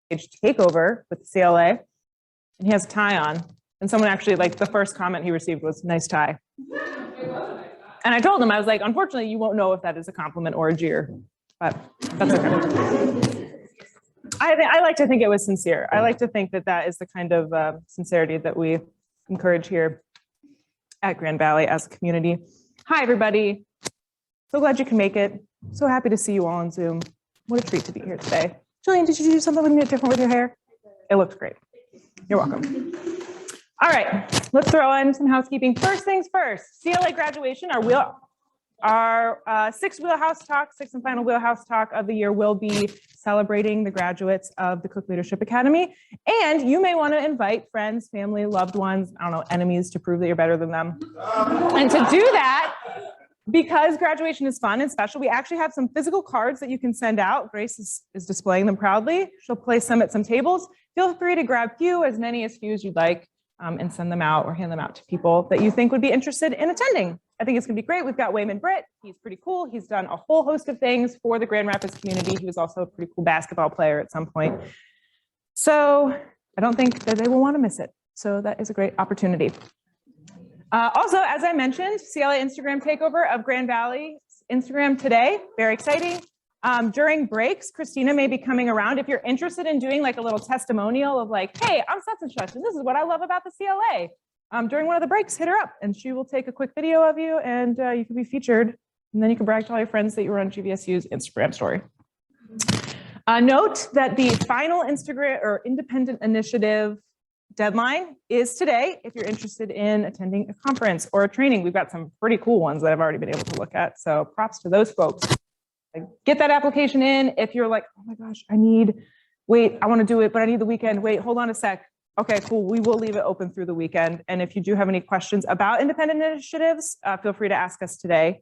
takeover with the CLA, and he has a tie on. And someone actually, like, the first comment he received was, "Nice tie." And I told him, I was like, unfortunately, you won't know if that is a compliment or a jeer, but that's okay. I like to think it was sincere. I like to think that that is the kind of sincerity that we encourage here at Grand Valley as a community. Hi, everybody. So glad you can make it. So happy to see you all on Zoom. What a treat to be here today. Jillian, did you do something different with your hair? It looks great. You're welcome. All right, let's throw in some housekeeping. First things first, CLA graduation, our sixth and final wheelhouse talk of the year will be celebrating the graduates of the Cook Leadership Academy. And you may want to invite friends, family, loved ones, I don't know, enemies to prove that you're better than them. And to do that, because graduation is fun and special, we actually have some physical cards that you can send out. Grace is displaying them proudly. She'll place them at some tables. Feel free to grab as many as you'd like. And send them out or hand them out to people that you think would be interested in attending. I think it's gonna be great. We've got Wayman Britt. He's pretty cool. He's done a whole host of things for the Grand Rapids community. He was also a pretty cool basketball player at some point. So I don't think that they will want to miss it. So that is a great opportunity. Also, as I mentioned, CLA Instagram takeover of Grand Valley Instagram today. Very exciting. During breaks, Christina may be coming around. If you're interested in doing like a little testimonial of like, hey, I'm such and such, and this is what I love about the CLA. During one of the breaks, hit her up and she will take a quick video of you and you can be featured. And then you can brag to all your friends that you were on GVSU's Instagram story. Note that the final Instagram or independent initiative deadline is today. If you're interested in attending a conference or a training, we've got some pretty cool ones that I've already been able to look at. So props to those folks. Get that application in. If you're like, oh my gosh, I want to do it, but I need the weekend. Wait, hold on a sec. Okay, cool. We will leave it open through the weekend. And if you do have any questions about independent initiatives, feel free to ask us today.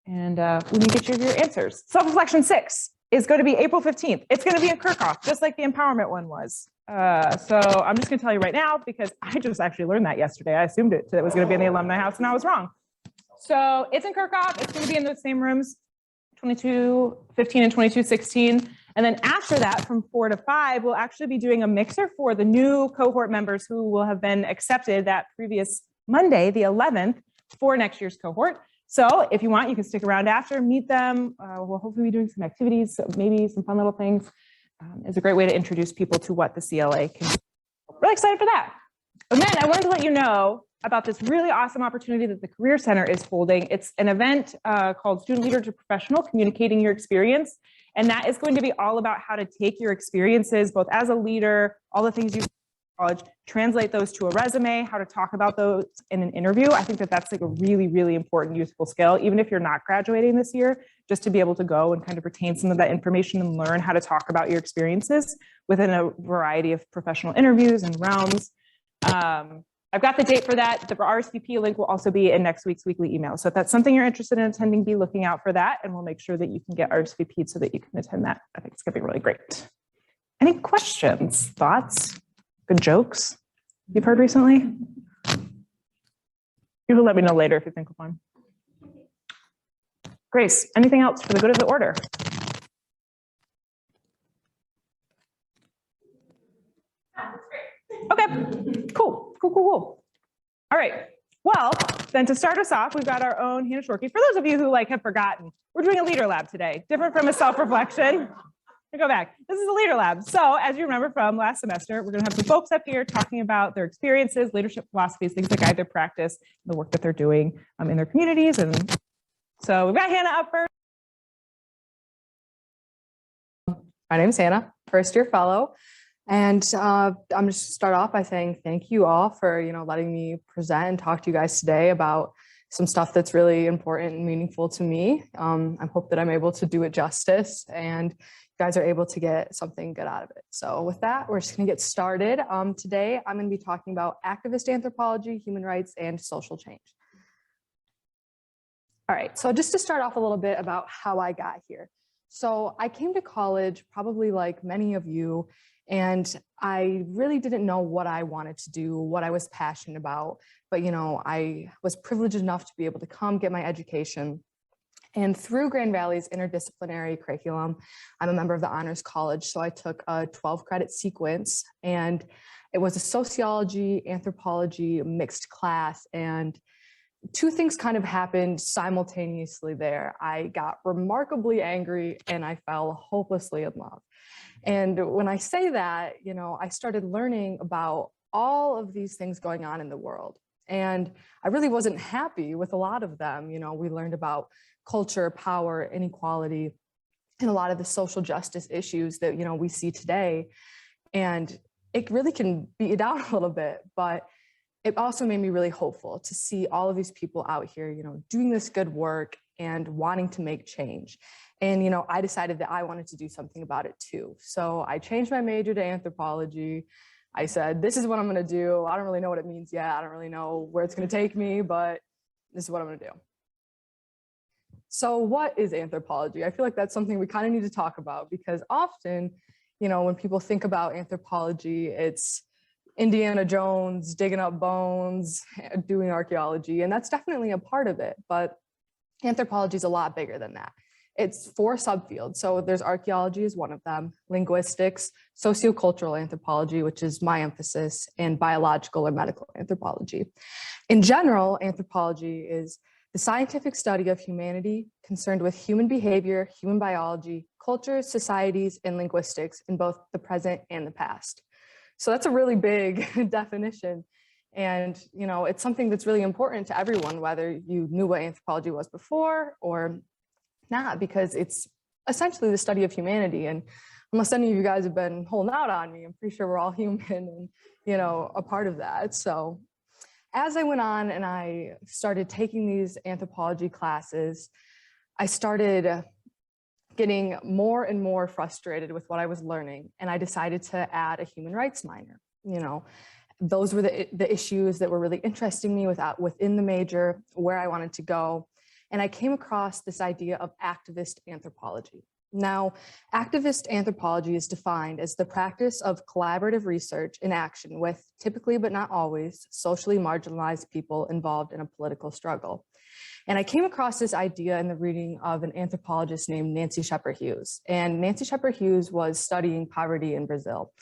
And we can get you your answers. Self-reflection 6 is going to be April 15th. It's going to be in Kirkhoff, just like the empowerment one was. So I'm just going to tell you right now, because I just actually learned that yesterday. I assumed it was going to be in the alumni house and I was wrong. So it's in Kirkhoff. It's going to be in those same rooms. 2215 and 2216. And then after that, from 4 to 5, we'll actually be doing a mixer for the new cohort members who will have been accepted that previous Monday, the 11th, for next year's cohort. So if you want, you can stick around after, meet them. We'll hopefully be doing some activities, maybe some fun little things. It's a great way to introduce people to what the CLA can do. Really excited for that. And then I wanted to let you know about this really awesome opportunity that the Career Center is holding. It's an event called Student Leader to Professional, Communicating Your Experience. And that is going to be all about how to take your experiences, both as a leader, all the things you've learned in college, translate those to a resume, how to talk about those in an interview. I think that that's like a really, really important, useful skill, even if you're not graduating this year, just to be able to go and kind of retain some of that information and learn how to talk about your experiences within a variety of professional interviews and realms. I've got the date for that. The RSVP link will also be in next week's weekly email. So if that's something you're interested in attending, be looking out for that, and we'll make sure that you can get RSVP'd so that you can attend that. I think it's gonna be really great. Any questions, thoughts, good jokes you've heard recently? You can let me know later if you think of one. Grace, anything else for the good of the order? Okay, cool. All right, well, then to start us off, we've got our own Hannah Shorkey. For those of you who have forgotten, we're doing a leader lab today, different from a self-reflection. Go back. This is a leader lab. So as you remember from last semester, we're gonna have some folks up here talking about their experiences, leadership philosophies, things that guide their practice, the work that they're doing in their communities. And so we've got Hannah up first. My name is Hannah, first year fellow. And I'm just to start off by saying thank you all for letting me present and talk to you guys today about some stuff that's really important and meaningful to me. I hope that I'm able to do it justice and you guys are able to get something good out of it. So with that, we're just gonna get started. Today, I'm gonna be talking about activist anthropology, human rights, and social change. All right, so just to start off a little bit about how I got here. So I came to college probably like many of you, and I really didn't know what I wanted to do, what I was passionate about. But I was privileged enough to be able to come get my education. And through Grand Valley's interdisciplinary curriculum, I'm a member of the Honors College. So I took a 12-credit sequence, and it was a sociology, anthropology mixed class. And two things kind of happened simultaneously there. I got remarkably angry and I fell hopelessly in love. And when I say that, I started learning about all of these things going on in the world. And I really wasn't happy with a lot of them. We learned about culture, power, inequality, and a lot of the social justice issues that, we see today. And it really can beat you down a little bit, but it also made me really hopeful to see all of these people out here, doing this good work and wanting to make change. And, I decided that I wanted to do something about it too. So I changed my major to anthropology. I said, this is what I'm going to do. I don't really know what it means yet. I don't really know where it's going to take me, but this is what I'm going to do. So what is anthropology? I feel like that's something we kind of need to talk about, because often, when people think about anthropology, it's Indiana Jones digging up bones, doing archaeology, and that's definitely a part of it. But anthropology is a lot bigger than that. It's 4 subfields. So there's archaeology is one of them, linguistics, sociocultural anthropology, which is my emphasis, and biological or medical anthropology. In general, anthropology is the scientific study of humanity concerned with human behavior, human biology, cultures, societies, and linguistics in both the present and the past. So that's a really big definition. And, it's something that's really important to everyone, whether you knew what anthropology was before or not, because it's essentially the study of humanity. And unless any of you guys have been holding out on me, I'm pretty sure we're all human and, a part of that. So as I went on and I started taking these anthropology classes, I started getting more and more frustrated with what I was learning. And I decided to add a human rights minor. Those were the issues that were really interesting me within the major, where I wanted to go. And I came across this idea of activist anthropology. Now, activist anthropology is defined as the practice of collaborative research in action with, typically but not always, socially marginalized people involved in a political struggle. And I came across this idea in the reading of an anthropologist named Nancy Shepherd Hughes. And Nancy Shepherd Hughes was studying poverty in Brazil.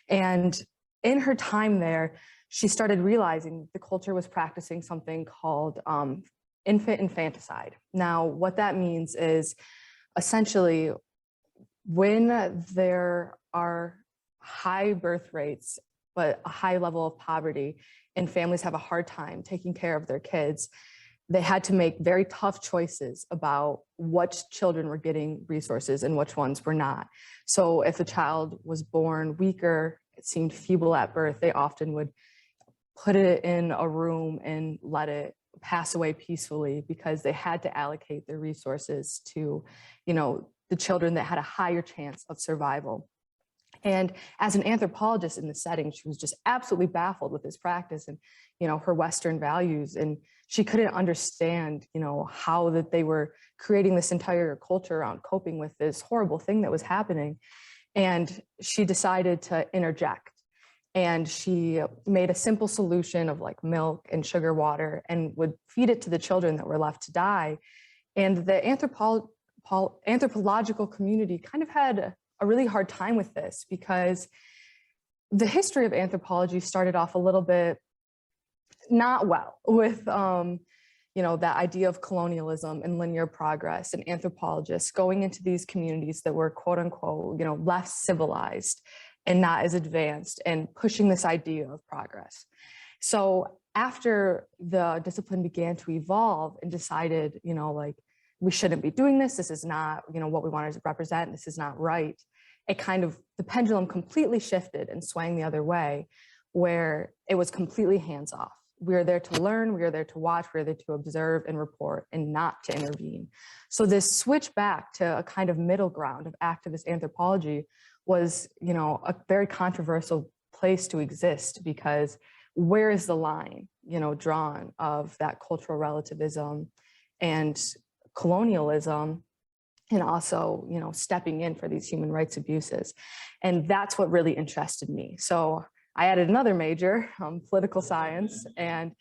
And in her time there, she started realizing the culture was practicing something called infanticide. Now, what that means is essentially when there are high birth rates, but a high level of poverty, and families have a hard time taking care of their kids, they had to make very tough choices about which children were getting resources and which ones were not. So if a child was born weaker, it seemed feeble at birth, they often would put it in a room and let it pass away peacefully, because they had to allocate their resources to, the children that had a higher chance of survival. And as an anthropologist in the setting, she was just absolutely baffled with this practice and, her Western values. And she couldn't understand, how that they were creating this entire culture around coping with this horrible thing that was happening. And she decided to interject. And she made a simple solution of like milk and sugar water and would feed it to the children that were left to die. And the anthropological community kind of had a really hard time with this, because the history of anthropology started off a little bit not well with, that idea of colonialism and linear progress, and anthropologists going into these communities that were quote unquote, less civilized and not as advanced, and pushing this idea of progress. So after the discipline began to evolve and decided, we shouldn't be doing this, this is not, what we want to represent, this is not right, the pendulum completely shifted and swang the other way, where it was completely hands off. We are there to learn, we are there to watch, we are there to observe and report, and not to intervene. So this switch back to a kind of middle ground of activist anthropology was, a very controversial place to exist, because where is the line, drawn of that cultural relativism and colonialism, and also, stepping in for these human rights abuses. And that's what really interested me. So I added another major, political science, and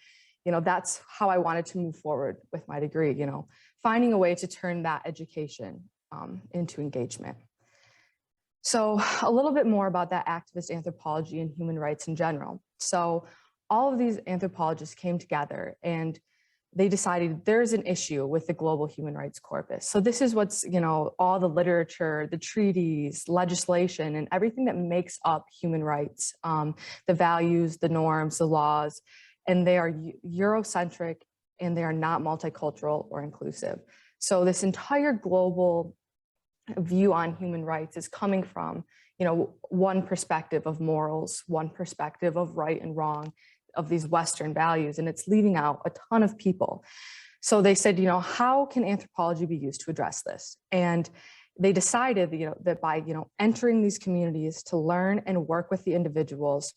that's how I wanted to move forward with my degree. finding a way to turn that education into engagement. So a little bit more about that activist anthropology and human rights in general. So all of these anthropologists came together and they decided there's an issue with the global human rights corpus. So this is what's, all the literature, the treaties, legislation, and everything that makes up human rights, the values, the norms, the laws, and they are Eurocentric and they are not multicultural or inclusive. So this entire global view on human rights is coming from, one perspective of morals, one perspective of right and wrong, of these Western values, and it's leaving out a ton of people. So they said, how can anthropology be used to address this? And they decided, that by, entering these communities to learn and work with the individuals,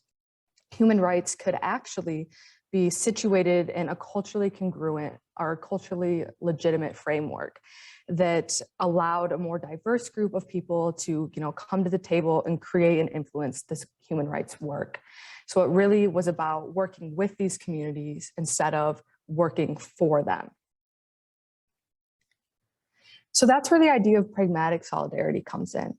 human rights could actually be situated in a culturally congruent or culturally legitimate framework that allowed a more diverse group of people to, come to the table and create and influence this human rights work. So it really was about working with these communities instead of working for them. So that's where the idea of pragmatic solidarity comes in.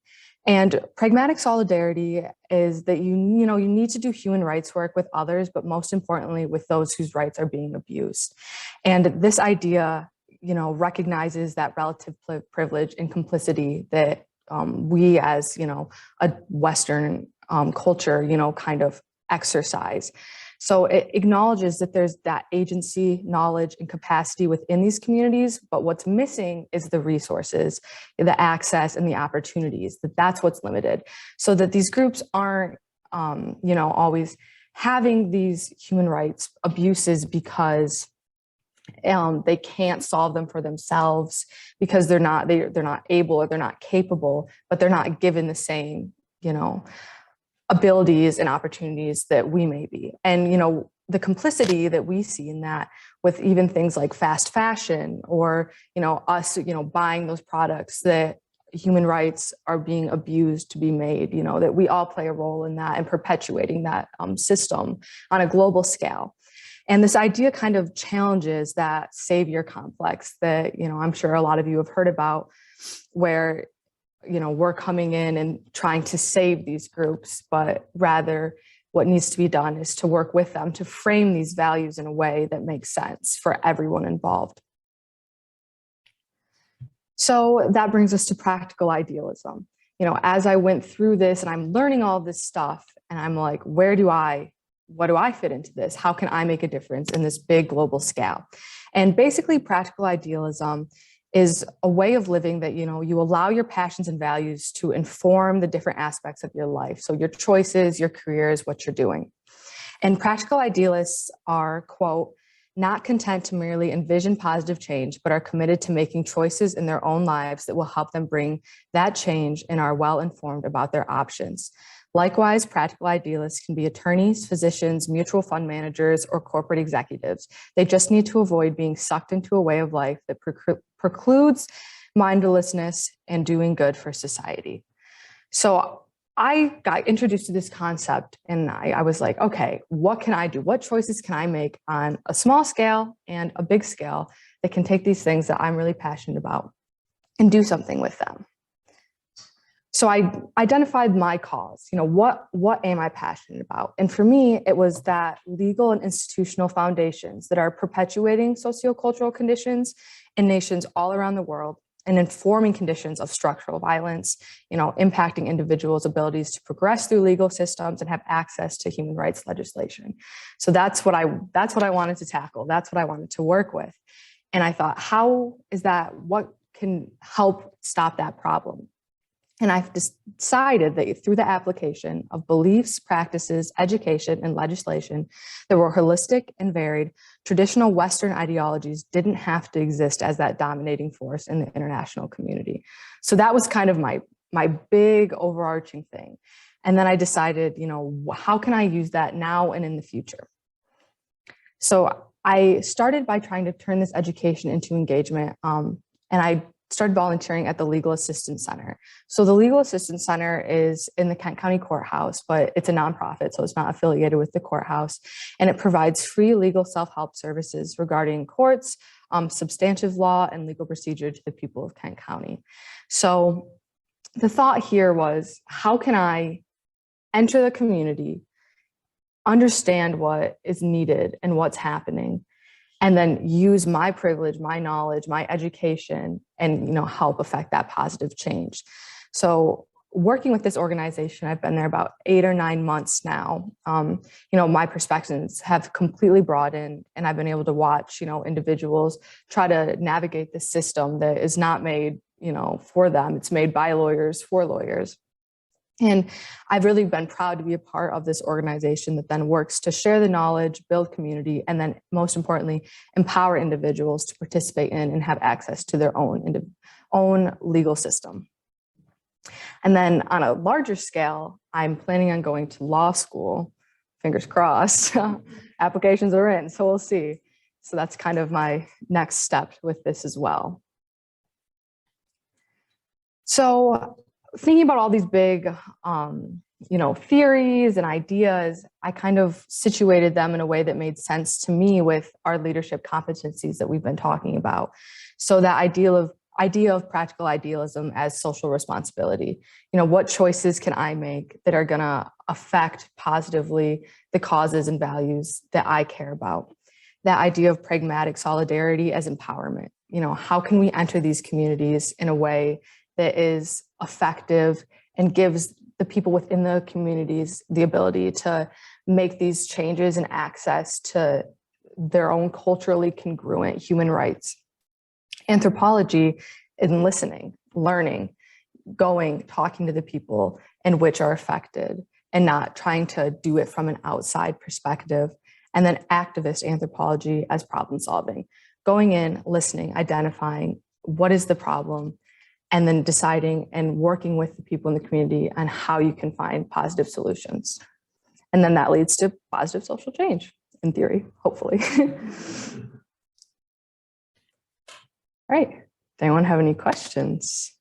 And pragmatic solidarity is that you need to do human rights work with others, but most importantly, with those whose rights are being abused. And this idea, recognizes that relative privilege and complicity that we as, a Western culture, kind of exercise. So it acknowledges that there's that agency, knowledge, and capacity within these communities, but what's missing is the resources, the access, and the opportunities, that's what's limited. So that these groups aren't, always having these human rights abuses because they can't solve them for themselves, because they're not able or they're not capable, but they're not given the same, abilities and opportunities that we may be. And, the complicity that we see in that with even things like fast fashion or, us, buying those products that human rights are being abused to be made, that we all play a role in that and perpetuating that system on a global scale. And this idea kind of challenges that savior complex that, I'm sure a lot of you have heard about, where we're coming in and trying to save these groups, but rather what needs to be done is to work with them to frame these values in a way that makes sense for everyone involved. So that brings us to practical idealism. As I went through this and I'm learning all this stuff and I'm like, what do I fit into this? How can I make a difference in this big global scale? And basically practical idealism is a way of living that, you allow your passions and values to inform the different aspects of your life. So your choices, your careers, what you're doing. And practical idealists are, quote, not content to merely envision positive change, but are committed to making choices in their own lives that will help them bring that change and are well informed about their options. Likewise, practical idealists can be attorneys, physicians, mutual fund managers, or corporate executives. They just need to avoid being sucked into a way of life that precludes mindlessness and doing good for society. So I got introduced to this concept and I was like, okay, what can I do? What choices can I make on a small scale and a big scale that can take these things that I'm really passionate about and do something with them? So I identified my cause, what am I passionate about? And for me, it was that legal and institutional foundations that are perpetuating sociocultural conditions in nations all around the world and informing conditions of structural violence, impacting individuals' abilities to progress through legal systems and have access to human rights legislation. So that's what I wanted to tackle. That's what I wanted to work with. And I thought, what can help stop that problem? And I've decided that through the application of beliefs, practices, education, and legislation that were holistic and varied, traditional Western ideologies didn't have to exist as that dominating force in the international community. So that was kind of my big overarching thing. And then I decided, how can I use that now and in the future? So I started by trying to turn this education into engagement. And I started volunteering at the Legal Assistance Center. So the Legal Assistance Center is in the Kent County Courthouse, but it's a nonprofit, so it's not affiliated with the courthouse. And it provides free legal self-help services regarding courts, substantive law, and legal procedure to the people of Kent County. So the thought here was, how can I enter the community, understand what is needed and what's happening, and then use my privilege, my knowledge, my education, and help affect that positive change. So working with this organization, I've been there about 8 or 9 months now. My perspectives have completely broadened, and I've been able to watch, individuals try to navigate the system that is not made, for them. It's made by lawyers for lawyers. And I've really been proud to be a part of this organization that then works to share the knowledge, build community, and then most importantly, empower individuals to participate in and have access to their own legal system. And then on a larger scale, I'm planning on going to law school, fingers crossed. Applications are in, so we'll see. So that's kind of my next step with this as well. So thinking about all these big, theories and ideas, I kind of situated them in a way that made sense to me with our leadership competencies that we've been talking about. So that idea of practical idealism as social responsibility. What choices can I make that are gonna affect positively the causes and values that I care about? That idea of pragmatic solidarity as empowerment. How can we enter these communities in a way that is effective and gives the people within the communities the ability to make these changes and access to their own culturally congruent human rights. Anthropology in listening, learning, going, talking to the people in which are affected, and not trying to do it from an outside perspective. And then activist anthropology as problem solving, going in, listening, identifying what is the problem, and then deciding and working with the people in the community on how you can find positive solutions. And then that leads to positive social change, in theory, hopefully. All right, does anyone have any questions?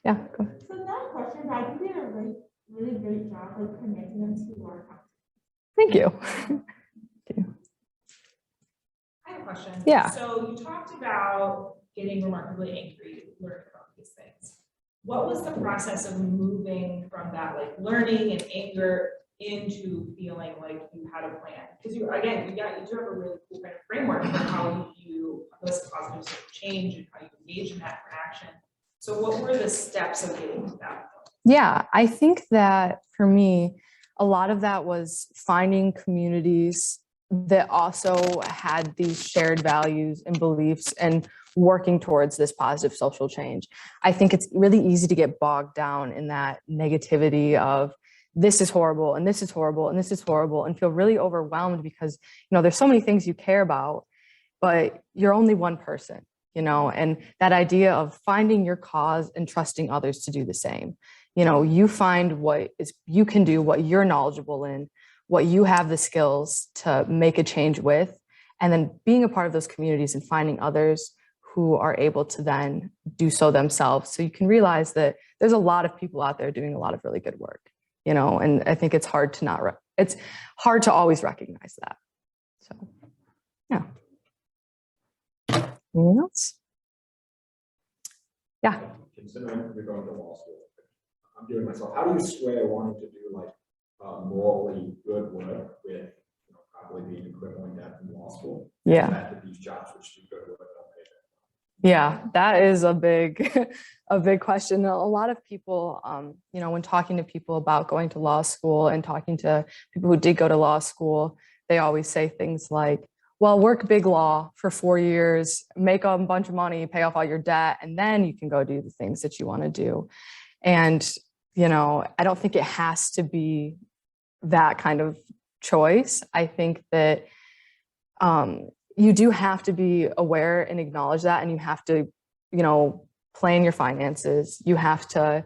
Yeah, go ahead. So that question, but I think they did a really great job of connecting them to our content. Thank you. I have a question. Yeah. So you talked about getting remarkably angry, learning about these things. What was the process of moving from that learning and anger into feeling like you had a plan? Because you do have a really cool kind of framework for how you this positive social change and how you engage in that for action. So what were the steps of getting to that point? Yeah, I think that for me, a lot of that was finding communities that also had these shared values and beliefs and working towards this positive social change. I think it's really easy to get bogged down in that negativity of this is horrible and this is horrible and this is horrible and feel really overwhelmed because, there's so many things you care about, but you're only one person, and that idea of finding your cause and trusting others to do the same. You find what you can do, what you're knowledgeable in, what you have the skills to make a change with, and then being a part of those communities and finding others who are able to then do so themselves. So you can realize that there's a lot of people out there doing a lot of really good work, and I think it's hard to it's hard to always recognize that. So, yeah. Anything else? Yeah. Considering you're going to law school, I'm doing myself. How do you square wanting to do morally good work with probably being equivalent to that in law school? Yeah. That these jobs which do good work don't pay that. Yeah, that is a big, a big question. A lot of people, when talking to people about going to law school and talking to people who did go to law school, they always say things like, well, work big law for 4 years, make a bunch of money, pay off all your debt, and then you can go do the things that you want to do. And, I don't think it has to be that kind of choice. I think that you do have to be aware and acknowledge that, and you have to, plan your finances. You have to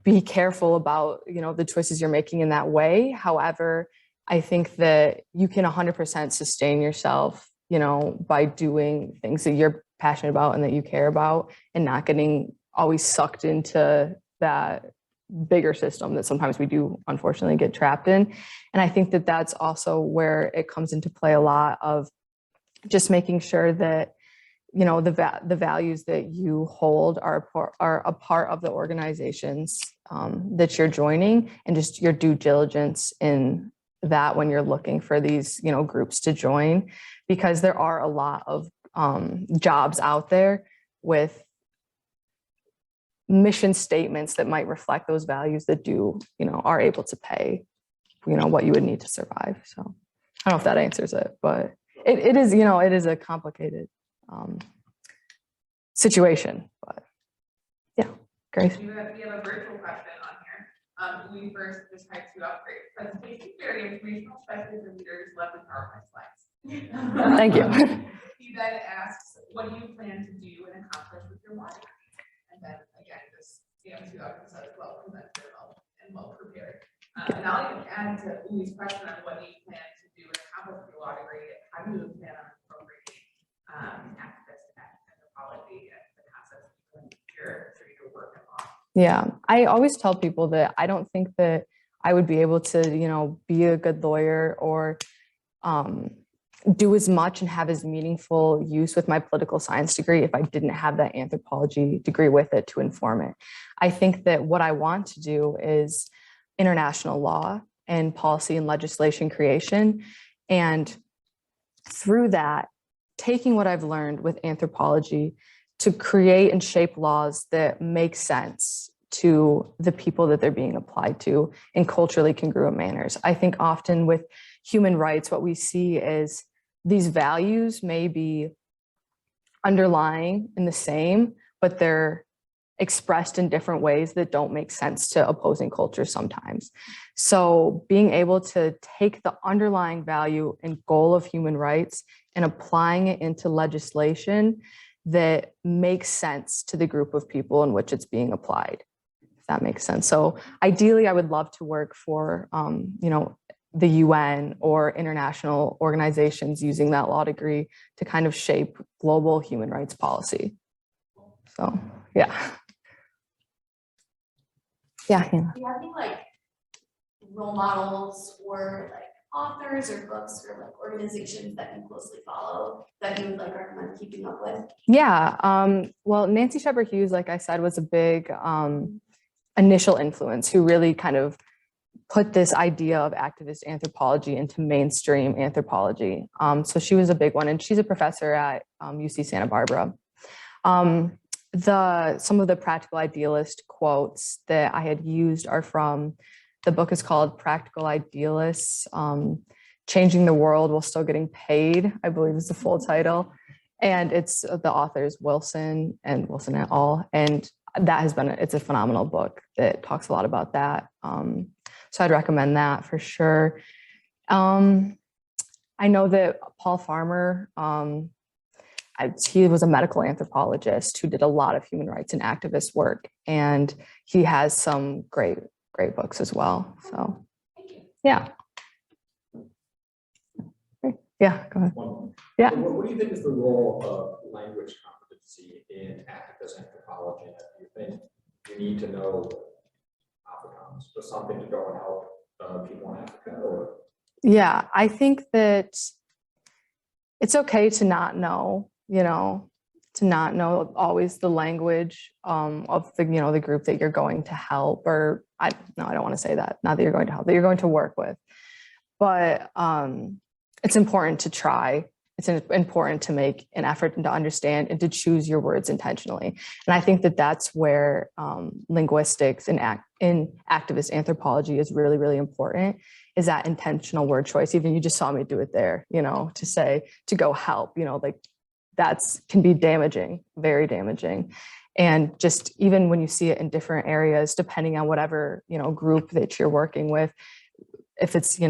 be careful about, the choices you're making in that way. However, I think that you can 100% sustain yourself, by doing things that you're passionate about and that you care about, and not getting always sucked into that bigger system that sometimes we do unfortunately get trapped in. And I think that that's also where it comes into play a lot of just making sure that, the values that you hold are a part of the organizations that you're joining, and just your due diligence in that when you're looking for these, groups to join, because there are a lot of jobs out there with mission statements that might reflect those values that do, are able to pay, what you would need to survive. So I don't know if that answers it, but it is, it is a complicated situation, but yeah, Grace. We have a virtual question on here. We first just tried to upgrade presentation, very informational, especially for leaders love the PowerPoint slides. Thank you. He then asks, what do you plan to do and accomplish with your law degree? And then again, just to emphasize well presented and well prepared. And I'll even add to Uli's question on what do you plan to do and accomplish with your law degree. How do you plan on incorporating activist anthropology and the concepts of your work in law? Yeah, I always tell people that I don't think that I would be able to, be a good lawyer or do as much and have as meaningful use with my political science degree if I didn't have that anthropology degree with it to inform it. I think that what I want to do is international law and policy and legislation creation. And through that, taking what I've learned with anthropology to create and shape laws that make sense to the people that they're being applied to in culturally congruent manners. I think often with human rights, what we see is these values may be underlying in the same, but they're expressed in different ways that don't make sense to opposing cultures sometimes. So being able to take the underlying value and goal of human rights and applying it into legislation that makes sense to the group of people in which it's being applied, if that makes sense. So ideally, I would love to work for, the UN or international organizations using that law degree to kind of shape global human rights policy. So, yeah. Yeah, Hannah. Do you have any role models or authors or books or organizations that you closely follow that you would recommend keeping up with? Yeah, well, Nancy Shepherd Hughes, like I said, was a big initial influence who really kind of put this idea of activist anthropology into mainstream anthropology. So she was a big one, and she's a professor at UC Santa Barbara. Some of the practical idealist quotes that I had used are from, the book is called Practical Idealists, Changing the World While Still Getting Paid, I believe is the full title. And it's the authors Wilson and Wilson et al. And that has been, it's a phenomenal book that talks a lot about that. So I'd recommend that for sure. I know that Paul Farmer, he was a medical anthropologist who did a lot of human rights and activist work, and he has some great books as well. So, yeah. Yeah, go ahead. Yeah. What do you think is the role of language competency in activist anthropology? Do you think you need to know Afrikaans or something to go and help people in Africa? Or? Yeah, I think that it's okay to not know, to not know always the language of the, the group that you're going to help, or I don't want to say that, not that you're going to help, that you're going to work with. But it's important to try. It's important to make an effort and to understand and to choose your words intentionally. And I think that that's where linguistics and in activist anthropology is really, really important, is that intentional word choice. Even you just saw me do it there, to say, to go help, that's can be damaging, very damaging. And just even when you see it in different areas, depending on whatever, group that you're working with, if it's,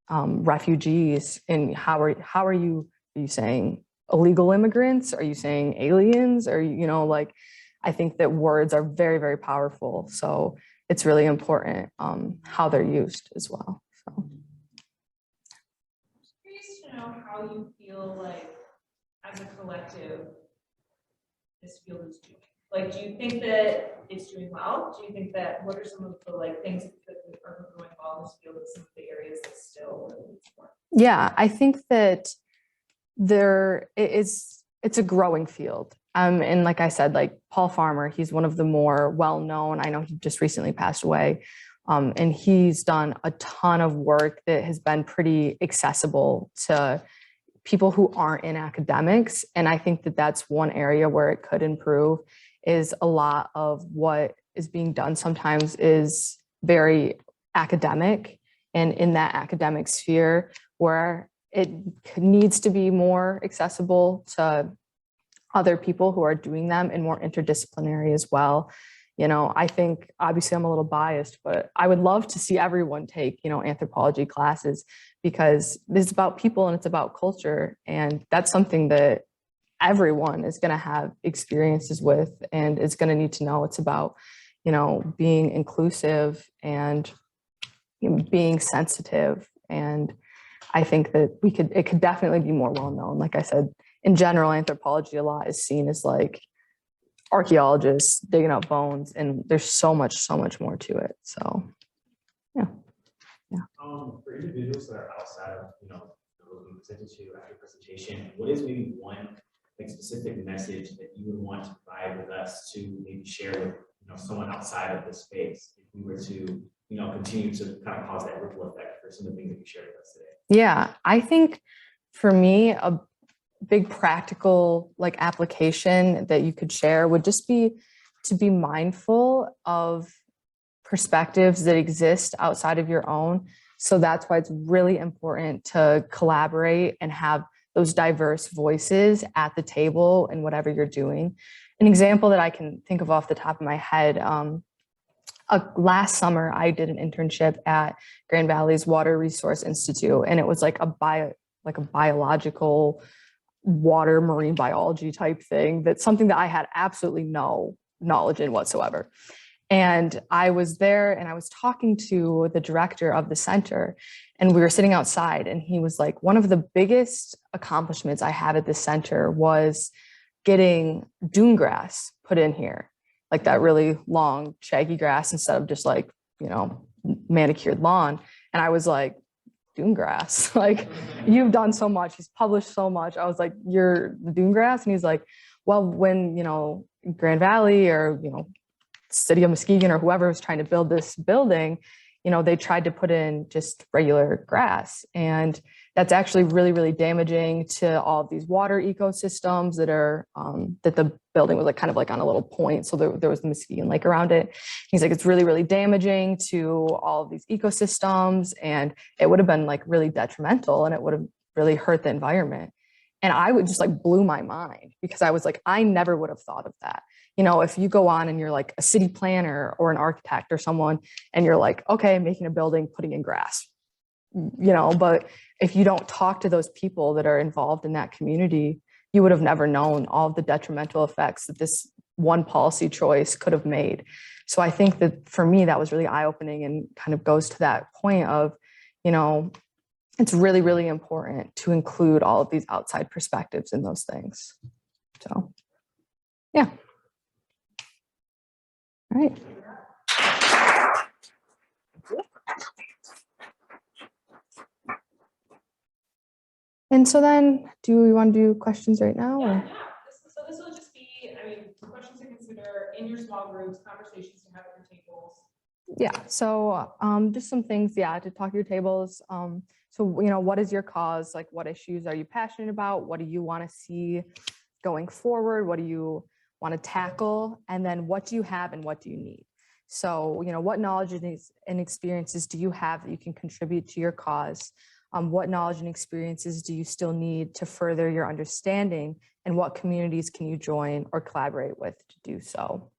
refugees, and how are you saying illegal immigrants? Are you saying aliens? Or, I think that words are very, very powerful. So it's really important how they're used as well. So. Curious to know how you feel like as a collective, this field is doing. Like, do you think that it's doing well? Do you think that, what are some of the like things that are going well in this field, and some of the areas that still need support? Yeah, I think that it's a growing field. And like I said, like Paul Farmer, he's one of the more well-known. I know he just recently passed away. And he's done a ton of work that has been pretty accessible to people who aren't in academics. And I think that that's one area where it could improve, is a lot of what is being done sometimes is very academic, and in that academic sphere where it needs to be more accessible to other people who are doing them, and more interdisciplinary as well. You know, I think obviously I'm a little biased, but I would love to see everyone take, you know, anthropology classes, because it's about people and it's about culture. And that's something that everyone is going to have experiences with and is going to need to know. It's about, you know, being inclusive and being sensitive. And I think that it could definitely be more well known. Like I said, in general, anthropology a lot is seen as like archaeologists digging up bones, and there's so much more to it. So, yeah. For individuals that are outside of, you know, what we presented to after presentation, what is maybe one like specific message that you would want to provide with us to maybe share with, you know, someone outside of this space, if we were to, you know, continue to kind of cause that ripple effect for some of the things that you shared with us today? Yeah, I think for me, a big practical like application that you could share would just be to be mindful of perspectives that exist outside of your own. So that's why it's really important to collaborate and have those diverse voices at the table in whatever you're doing. An example that I can think of off the top of my head, last summer, I did an internship at Grand Valley's Water Resource Institute, and it was like a biological water marine biology type thing. That's something that I had absolutely no knowledge in whatsoever. And I was there and I was talking to the director of the center, and we were sitting outside, and he was like, one of the biggest accomplishments I have at this center was getting dune grass put in here, like that really long, shaggy grass instead of just like, you know, manicured lawn. And I was like, dune grass, like you've done so much, he's published so much. I was like, you're the dune grass? And he's like, well, when, you know, Grand Valley or, you know, City of Muskegon or whoever was trying to build this building, you know, they tried to put in just regular grass. And that's actually really, really damaging to all of these water ecosystems that are, that the building was like kind of like on a little point. So there was the Muskegon Lake around it. He's like, it's really, really damaging to all of these ecosystems. And it would have been like really detrimental, and it would have really hurt the environment. And I would just like blew my mind, because I was like, I never would have thought of that. You know, if you go on and you're like a city planner or an architect or someone, and you're like, okay, making a building, putting in grass, you know, but if you don't talk to those people that are involved in that community, you would have never known all of the detrimental effects that this one policy choice could have made. So I think that for me, that was really eye-opening, and kind of goes to that point of, you know, it's really, really important to include all of these outside perspectives in those things. So, yeah. All right. And so then, do we want to do questions right now? Yeah, Or? yeah. So this will just be, I mean, questions to consider in your small groups, conversations to have at your tables. Yeah, so just some things, yeah, to talk to your tables. So, you know, what is your cause? Like, what issues are you passionate about? What do you want to see going forward? What do you want to tackle? And then what do you have and what do you need? So, you know, what knowledge and experiences do you have that you can contribute to your cause? What knowledge and experiences do you still need to further your understanding? And what communities can you join or collaborate with to do so?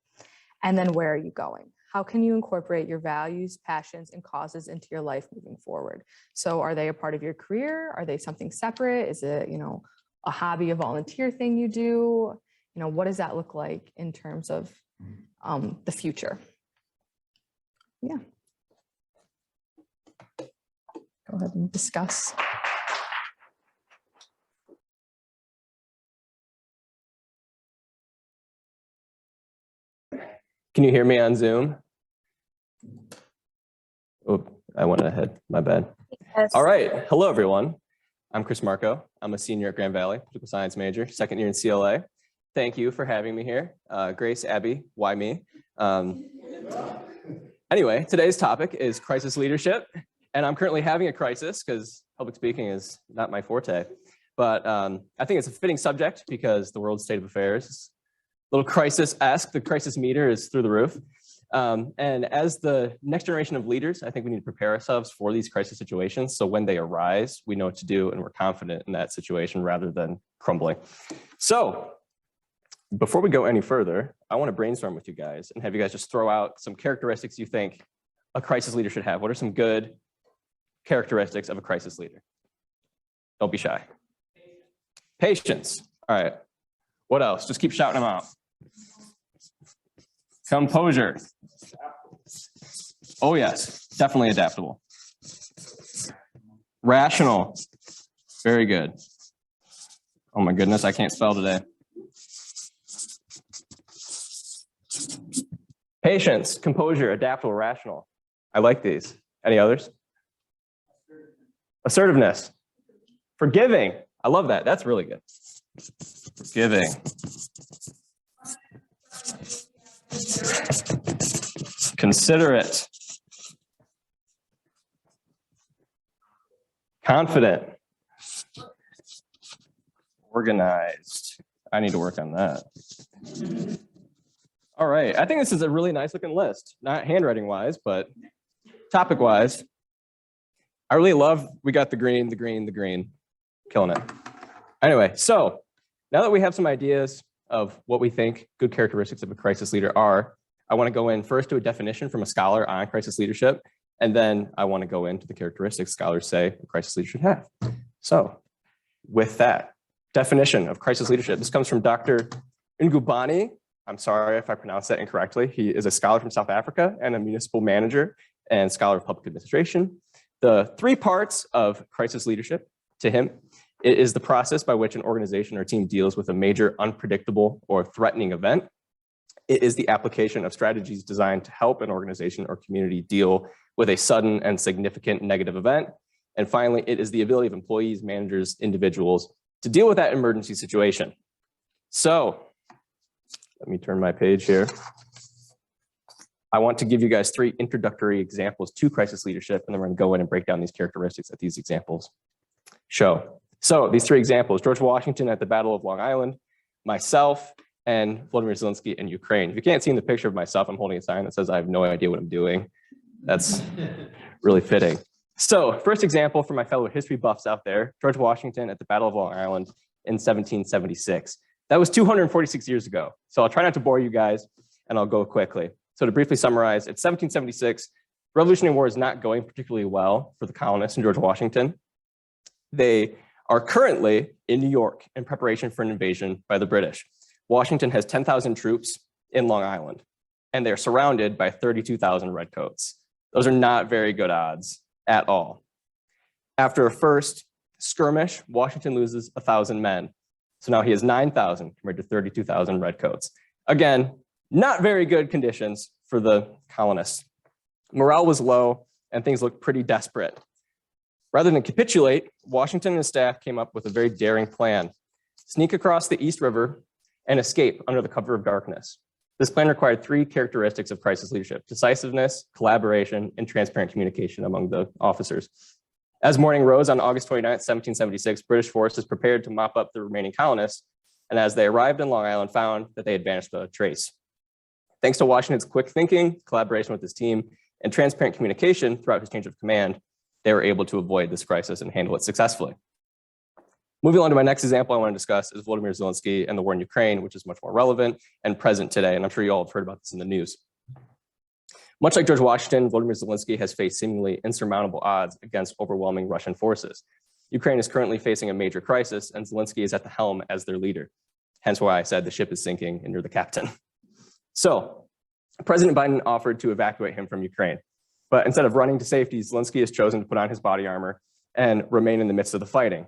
And then where are you going? How can you incorporate your values, passions, and causes into your life moving forward? So are they a part of your career? Are they something separate? Is it, you know, a hobby, a volunteer thing you do? what does that look like in terms of the future? Yeah. Go ahead and discuss. Can you hear me on Zoom? Oh, I went ahead, my bad. Yes. All right, hello everyone. I'm Chris Marco. I'm a senior at Grand Valley, political science major, second year in CLA. Thank you for having me here. Grace, Abby, why me? Anyway, today's topic is crisis leadership. And I'm currently having a crisis because public speaking is not my forte. But I think it's a fitting subject because the world's state of affairs is a little crisis-esque. The crisis meter is through the roof. And as the next generation of leaders, I think we need to prepare ourselves for these crisis situations. So when they arise, we know what to do and we're confident in that situation rather than crumbling. So before we go any further, I want to brainstorm with you guys and have you guys just throw out some characteristics you think a crisis leader should have. What are some good characteristics of a crisis leader? Don't be shy. Patience. All right. What else? Just keep shouting them out. Composure. Oh yes, definitely adaptable. Rational. Very good. Oh my goodness, I can't spell today. Patience, composure, adaptable, rational. I like these. Any others? Assertiveness. Forgiving. I love that. That's really good. Forgiving. Considerate. Confident. Organized. I need to work on that. All right. I think this is a really nice looking list, not handwriting wise, but topic wise. I really love, we got the green, killing it. Anyway, so now that we have some ideas of what we think good characteristics of a crisis leader are, I want to go in first to a definition from a scholar on crisis leadership, and then I want to go into the characteristics scholars say a crisis leader should have. So with that, definition of crisis leadership. This comes from Dr. Ngubani. I'm sorry if I pronounced that incorrectly. He is a scholar from South Africa and a municipal manager and scholar of public administration. The three parts of crisis leadership to him, it is the process by which an organization or team deals with a major unpredictable or threatening event. It is the application of strategies designed to help an organization or community deal with a sudden and significant negative event. And finally, it is the ability of employees, managers, individuals to deal with that emergency situation. So let me turn my page here. I want to give you guys three introductory examples to crisis leadership, and then we're going to go in and break down these characteristics that these examples show. So these three examples, George Washington at the Battle of Long Island, myself, and Vladimir Zillinski in Ukraine. If you can't see in the picture of myself, I'm holding a sign that says I have no idea what I'm doing. That's really fitting. So first example for my fellow history buffs out there, George Washington at the Battle of Long Island in 1776. That was 246 years ago. So I'll try not to bore you guys and I'll go quickly. So to briefly summarize, it's 1776. Revolutionary War is not going particularly well for the colonists in George Washington. They are currently in New York in preparation for an invasion by the British. Washington has 10,000 troops in Long Island, and they're surrounded by 32,000 redcoats. Those are not very good odds at all. After a first skirmish, Washington loses 1,000 men. So now he has 9,000 compared to 32,000 redcoats. Again, not very good conditions for the colonists. Morale was low and things looked pretty desperate. Rather than capitulate, Washington and his staff came up with a very daring plan: sneak across the East River and escape under the cover of darkness. This plan required three characteristics of crisis leadership: decisiveness, collaboration, and transparent communication among the officers. As morning rose on August 29, 1776, British forces prepared to mop up the remaining colonists, and as they arrived in Long Island, found that they had vanished without a trace. Thanks to Washington's quick thinking, collaboration with his team, and transparent communication throughout his change of command, they were able to avoid this crisis and handle it successfully. Moving on to my next example I want to discuss is Vladimir Zillinski and the war in Ukraine, which is much more relevant and present today, and I'm sure you all have heard about this in the news. Much like George Washington, Vladimir Zillinski has faced seemingly insurmountable odds against overwhelming Russian forces. Ukraine is currently facing a major crisis, and Zillinski is at the helm as their leader. Hence why I said the ship is sinking and you're the captain. So President Biden offered to evacuate him from Ukraine. But instead of running to safety, Zillinski has chosen to put on his body armor and remain in the midst of the fighting.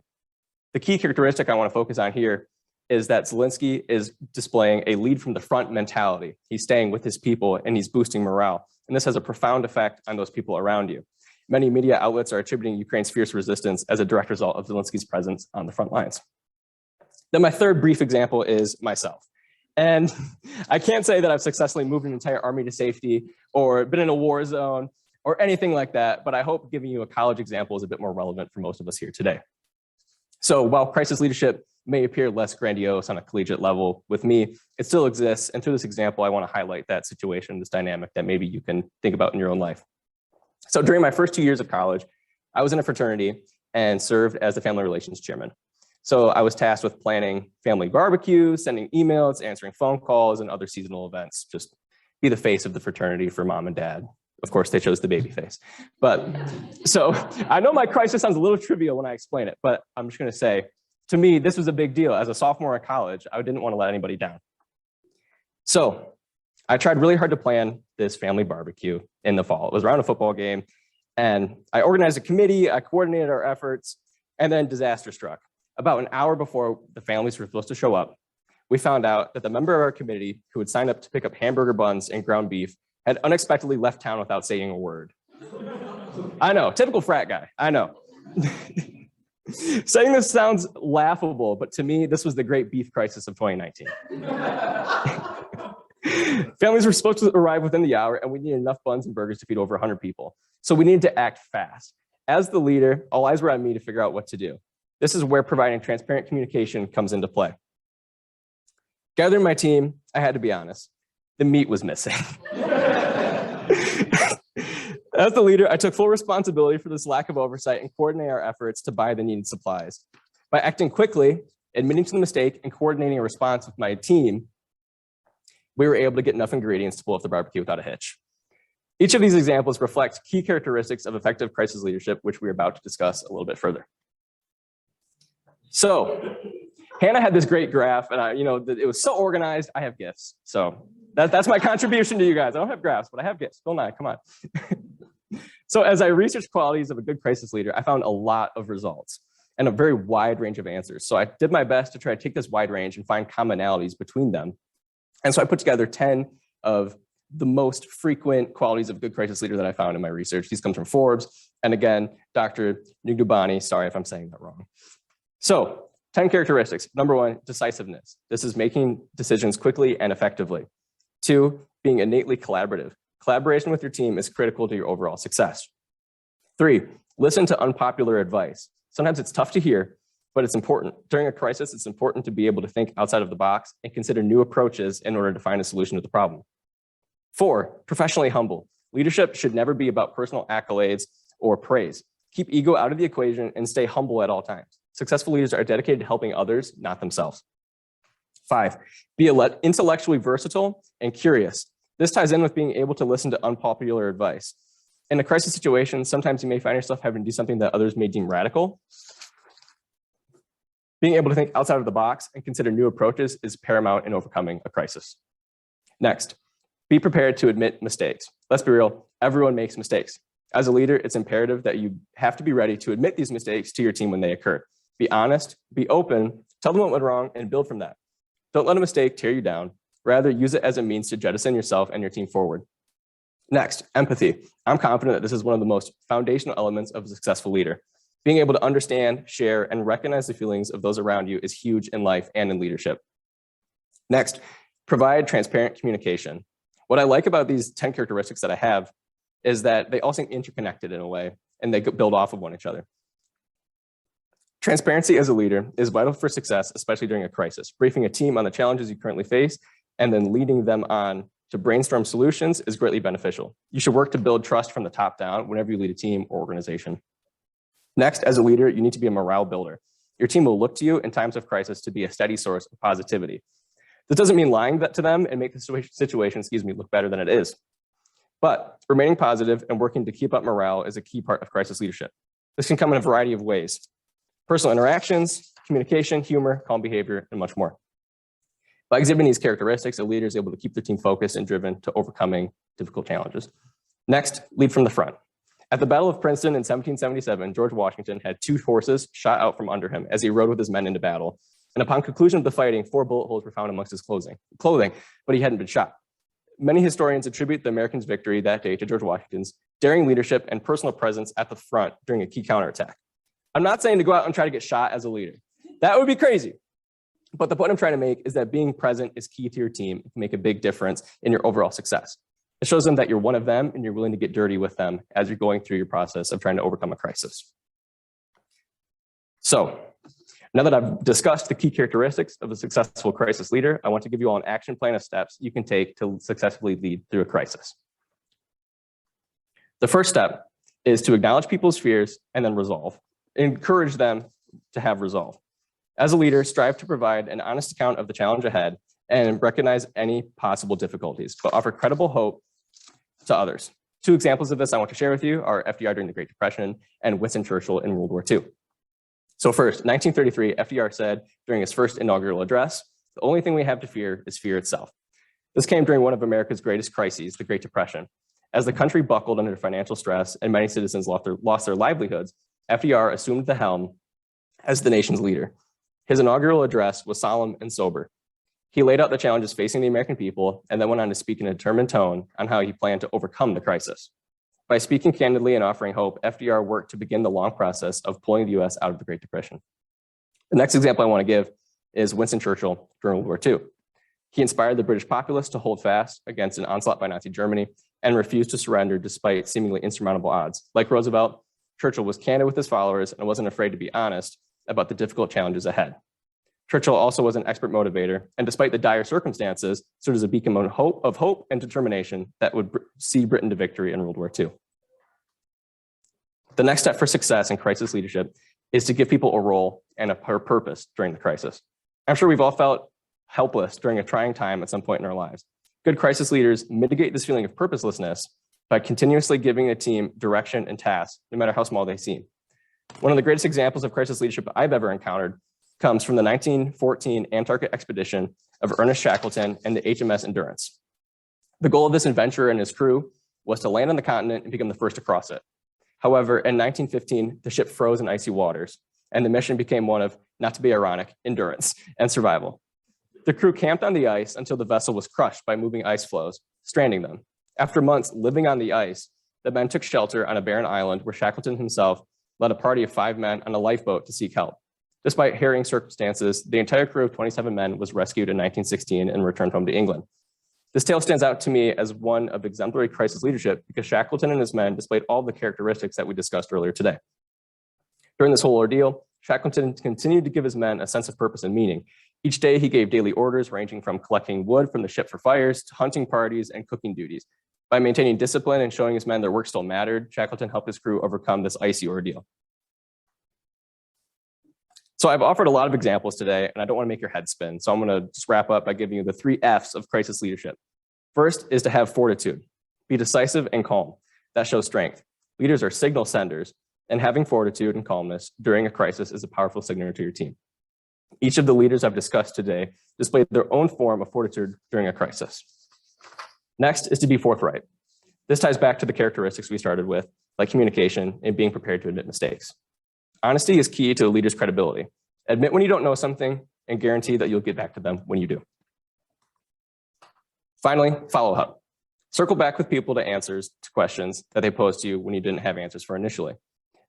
The key characteristic I want to focus on here is that Zillinski is displaying a lead from the front mentality. He's staying with his people and he's boosting morale. And this has a profound effect on those people around you. Many media outlets are attributing Ukraine's fierce resistance as a direct result of Zillinski's presence on the front lines. Then my third brief example is myself. And I can't say that I've successfully moved an entire army to safety or been in a war zone or anything like that, but I hope giving you a college example is a bit more relevant for most of us here today. So while crisis leadership may appear less grandiose on a collegiate level with me, it still exists. And through this example, I want to highlight that situation, this dynamic that maybe you can think about in your own life. So during my first 2 years of college, I was in a fraternity and served as the family relations chairman. So I was tasked with planning family barbecues, sending emails, answering phone calls, and other seasonal events. Just be the face of the fraternity for mom and dad. Of course, they chose the baby face. But so I know my crisis sounds a little trivial when I explain it, but I'm just going to say, to me, this was a big deal. As a sophomore in college, I didn't want to let anybody down. So I tried really hard to plan this family barbecue in the fall. It was around a football game, and I organized a committee, I coordinated our efforts, and then disaster struck. About an hour before the families were supposed to show up, we found out that the member of our committee who had signed up to pick up hamburger buns and ground beef had unexpectedly left town without saying a word. I know, typical frat guy, I know. Saying this sounds laughable, but to me, this was the great beef crisis of 2019. Families were supposed to arrive within the hour, and we needed enough buns and burgers to feed over 100 people. So we needed to act fast. As the leader, all eyes were on me to figure out what to do. This is where providing transparent communication comes into play. Gathering my team, I had to be honest, the meat was missing. As the leader, I took full responsibility for this lack of oversight and coordinated our efforts to buy the needed supplies. By acting quickly, admitting to the mistake, and coordinating a response with my team, we were able to get enough ingredients to pull off the barbecue without a hitch. Each of these examples reflects key characteristics of effective crisis leadership, which we're about to discuss a little bit further. So Hannah had this great graph, and it was so organized. I have gifts. So that's my contribution to you guys. I don't have graphs, but I have gifts. Bill Nye, come on. So as I researched qualities of a good crisis leader, I found a lot of results and a very wide range of answers. So I did my best to try to take this wide range and find commonalities between them. And so I put together 10 of the most frequent qualities of a good crisis leader that I found in my research. These come from Forbes. And again, Dr. Nugdubani, sorry if I'm saying that wrong. So 10 characteristics. Number 1, decisiveness. This is making decisions quickly and effectively. 2, being innately collaborative. Collaboration with your team is critical to your overall success. 3, listen to unpopular advice. Sometimes it's tough to hear, but it's important. During a crisis, it's important to be able to think outside of the box and consider new approaches in order to find a solution to the problem. 4, professionally humble. Leadership should never be about personal accolades or praise. Keep ego out of the equation and stay humble at all times. Successful leaders are dedicated to helping others, not themselves. 5, be intellectually versatile and curious. This ties in with being able to listen to unpopular advice. In a crisis situation, sometimes you may find yourself having to do something that others may deem radical. Being able to think outside of the box and consider new approaches is paramount in overcoming a crisis. Next, be prepared to admit mistakes. Let's be real, everyone makes mistakes. As a leader, it's imperative that you have to be ready to admit these mistakes to your team when they occur. Be honest, be open, tell them what went wrong, and build from that. Don't let a mistake tear you down. Rather, use it as a means to jettison yourself and your team forward. Next, empathy. I'm confident that this is one of the most foundational elements of a successful leader. Being able to understand, share, and recognize the feelings of those around you is huge in life and in leadership. Next, provide transparent communication. What I like about these 10 characteristics that I have is that they all seem interconnected in a way, and they build off of one another. Transparency as a leader is vital for success, especially during a crisis. Briefing a team on the challenges you currently face and then leading them on to brainstorm solutions is greatly beneficial. You should work to build trust from the top down whenever you lead a team or organization. Next, as a leader, you need to be a morale builder. Your team will look to you in times of crisis to be a steady source of positivity. This doesn't mean lying to them and make the situation, look better than it is. But remaining positive and working to keep up morale is a key part of crisis leadership. This can come in a variety of ways: personal interactions, communication, humor, calm behavior, and much more. By exhibiting these characteristics, a leader is able to keep their team focused and driven to overcoming difficult challenges. Next, lead from the front. At the Battle of Princeton in 1777, George Washington had 2 horses shot out from under him as he rode with his men into battle. And upon conclusion of the fighting, 4 bullet holes were found amongst his clothing, but he hadn't been shot. Many historians attribute the Americans' victory that day to George Washington's daring leadership and personal presence at the front during a key counterattack. I'm not saying to go out and try to get shot as a leader. That would be crazy. But the point I'm trying to make is that being present is key to your team. It can make a big difference in your overall success. It shows them that you're one of them and you're willing to get dirty with them as you're going through your process of trying to overcome a crisis. So now that I've discussed the key characteristics of a successful crisis leader, I want to give you all an action plan of steps you can take to successfully lead through a crisis. The first step is to acknowledge people's fears and then resolve. Encourage them to have resolve. As a leader, strive to provide an honest account of the challenge ahead and recognize any possible difficulties, but offer credible hope to others. 2 examples of this I want to share with you are FDR during the Great Depression and Winston Churchill in World War II. So first, 1933, FDR said during his first inaugural address, "The only thing we have to fear is fear itself." This came during one of America's greatest crises, the Great Depression. As the country buckled under financial stress and many citizens lost their livelihoods, FDR assumed the helm as the nation's leader. His inaugural address was solemn and sober. He laid out the challenges facing the American people and then went on to speak in a determined tone on how he planned to overcome the crisis. By speaking candidly and offering hope, FDR worked to begin the long process of pulling the US out of the Great Depression. The next example I want to give is Winston Churchill during World War II. He inspired the British populace to hold fast against an onslaught by Nazi Germany and refused to surrender despite seemingly insurmountable odds. Like Roosevelt, Churchill was candid with his followers and wasn't afraid to be honest about the difficult challenges ahead. Churchill also was an expert motivator, and despite the dire circumstances, served as a beacon of hope and determination that would see Britain to victory in World War II. The next step for success in crisis leadership is to give people a role and a purpose during the crisis. I'm sure we've all felt helpless during a trying time at some point in our lives. Good crisis leaders mitigate this feeling of purposelessness by continuously giving a team direction and tasks, no matter how small they seem. One of the greatest examples of crisis leadership I've ever encountered comes from the 1914 Antarctic expedition of Ernest Shackleton and the HMS Endurance. The goal of this adventurer and his crew was to land on the continent and become the first to cross it. However, in 1915, the ship froze in icy waters, and the mission became one of, not to be ironic, endurance and survival. The crew camped on the ice until the vessel was crushed by moving ice floes, stranding them. After months living on the ice, the men took shelter on a barren island where Shackleton himself led a party of 5 men on a lifeboat to seek help. Despite harrowing circumstances, the entire crew of 27 men was rescued in 1916 and returned home to England. This tale stands out to me as one of exemplary crisis leadership because Shackleton and his men displayed all the characteristics that we discussed earlier today. During this whole ordeal, Shackleton continued to give his men a sense of purpose and meaning. Each day he gave daily orders ranging from collecting wood from the ship for fires to hunting parties and cooking duties. By maintaining discipline and showing his men their work still mattered, Shackleton helped his crew overcome this icy ordeal. So I've offered a lot of examples today, and I don't want to make your head spin. So I'm going to just wrap up by giving you the 3 F's of crisis leadership. First is to have fortitude. Be decisive and calm. That shows strength. Leaders are signal senders, and having fortitude and calmness during a crisis is a powerful signal to your team. Each of the leaders I've discussed today displayed their own form of fortitude during a crisis. Next is to be forthright. This ties back to the characteristics we started with, like communication and being prepared to admit mistakes. Honesty is key to a leader's credibility. Admit when you don't know something and guarantee that you'll get back to them when you do. Finally, follow up. Circle back with people to answers to questions that they posed to you when you didn't have answers for initially.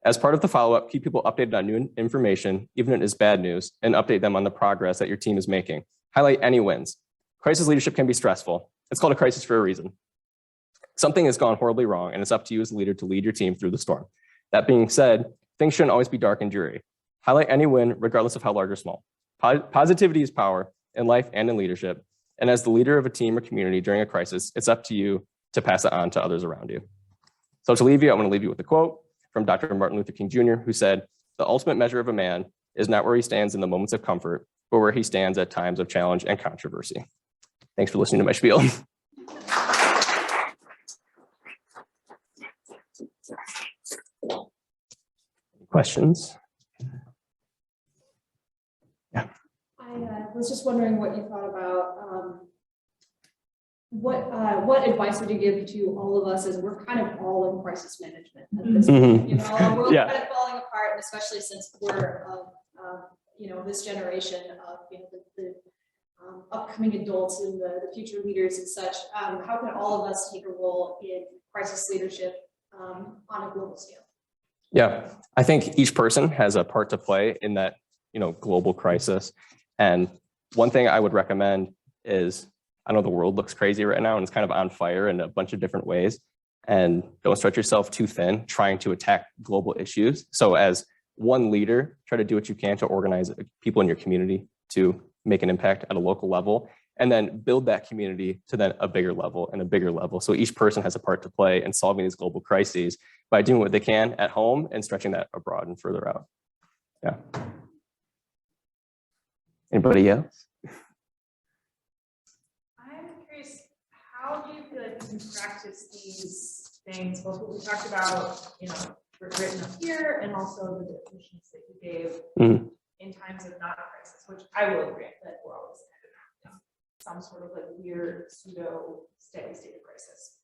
As part of the follow-up, keep people updated on new information, even if it is bad news, and update them on the progress that your team is making. Highlight any wins. Crisis leadership can be stressful. It's called a crisis for a reason. Something has gone horribly wrong, and it's up to you as a leader to lead your team through the storm. That being said, things shouldn't always be dark and dreary. Highlight any win, regardless of how large or small. Positivity is power in life and in leadership. And as the leader of a team or community during a crisis, it's up to you to pass it on to others around you. So to leave you, I want to leave you with a quote from Dr. Martin Luther King Jr., who said, "The ultimate measure of a man is not where he stands in the moments of comfort, but where he stands at times of challenge and controversy." Thanks for listening to my spiel. Questions? I was just wondering what you thought about what advice would you give to all of us as we're kind of all in crisis management at this point? You know, our world's Yeah. kind of falling apart, and especially since we're you know, this generation of, you know, the upcoming adults and the future leaders and such. How can all of us take a role in crisis leadership on a global scale? Yeah, I think each person has a part to play in that, you know, global crisis. And one thing I would recommend is, I know the world looks crazy right now and it's kind of on fire in a bunch of different ways. And don't stretch yourself too thin trying to attack global issues. So as one leader, try to do what you can to organize people in your community to make an impact at a local level, and then build that community to then a bigger level and a bigger level. So each person has a part to play in solving these global crises by doing what they can at home and stretching that abroad and further out. Yeah. Anybody else? I'm curious, how do you feel like you can practice these things, both what we talked about, you know, written up here, and also the definitions that you gave in times of not crisis, which I will agree that we're always kind of some sort of like weird pseudo steady state of crisis.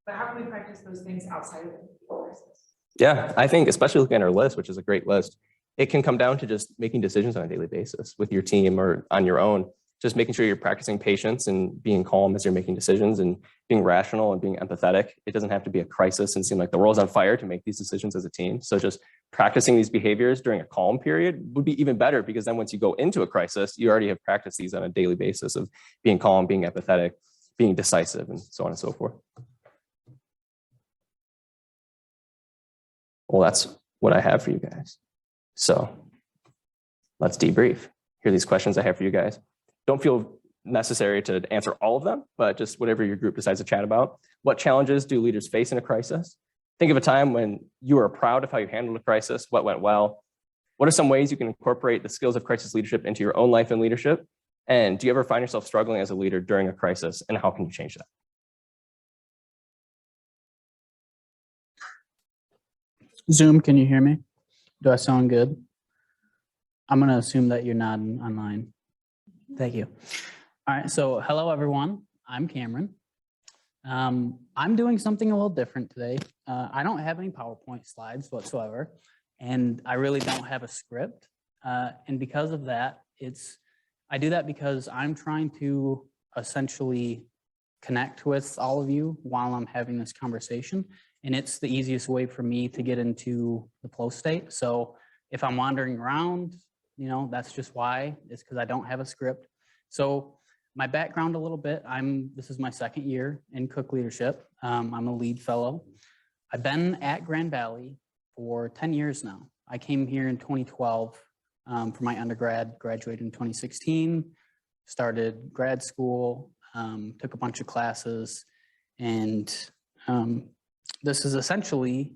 But how can we practice those things outside of the crisis? Yeah, I think especially looking at our list, which is a great list, it can come down to just making decisions on a daily basis with your team or on your own. Just making sure you're practicing patience and being calm as you're making decisions and being rational and being empathetic. It doesn't have to be a crisis and seem like the world's on fire to make these decisions as a team. So just practicing these behaviors during a calm period would be even better, because then once you go into a crisis, you already have practiced these on a daily basis of being calm, being empathetic, being decisive, and so on and so forth. Well, that's what I have for you guys. So let's debrief. Here are these questions I have for you guys. Don't feel necessary to answer all of them, but just whatever your group decides to chat about. What challenges do leaders face in a crisis? Think of a time when you are proud of how you handled a crisis, what went well. What are some ways you can incorporate the skills of crisis leadership into your own life and leadership? And do you ever find yourself struggling as a leader during a crisis, and how can you change that? Zoom, can you hear me? Do I sound good? I'm going to assume that you're not online. Thank you. All right, so hello everyone. I'm Cameron. I'm doing something a little different today. I don't have any PowerPoint slides whatsoever, and I really don't have a script. And because of that, I do that because I'm trying to essentially connect with all of you while I'm having this conversation. And it's the easiest way for me to get into the flow state. So if I'm wandering around, you know, that's just why. It's because I don't have a script. So my background a little bit, this is my second year in Cook leadership. I'm a lead fellow. I've been at Grand Valley for 10 years now. I came here in 2012 for my undergrad, graduated in 2016, started grad school, took a bunch of classes, and this is essentially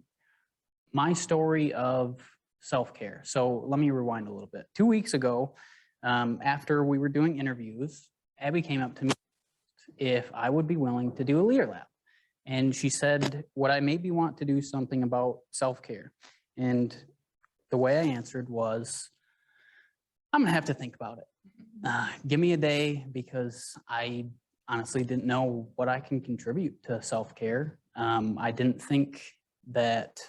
my story of self-care. So let me rewind a little bit. 2 weeks ago, after we were doing interviews, Abby came up to me if I would be willing to do a leader lab. And she said, would I maybe want to do something about self-care? And the way I answered was, I'm gonna have to think about it. Give me a day, because I honestly didn't know what I can contribute to self-care. I didn't think that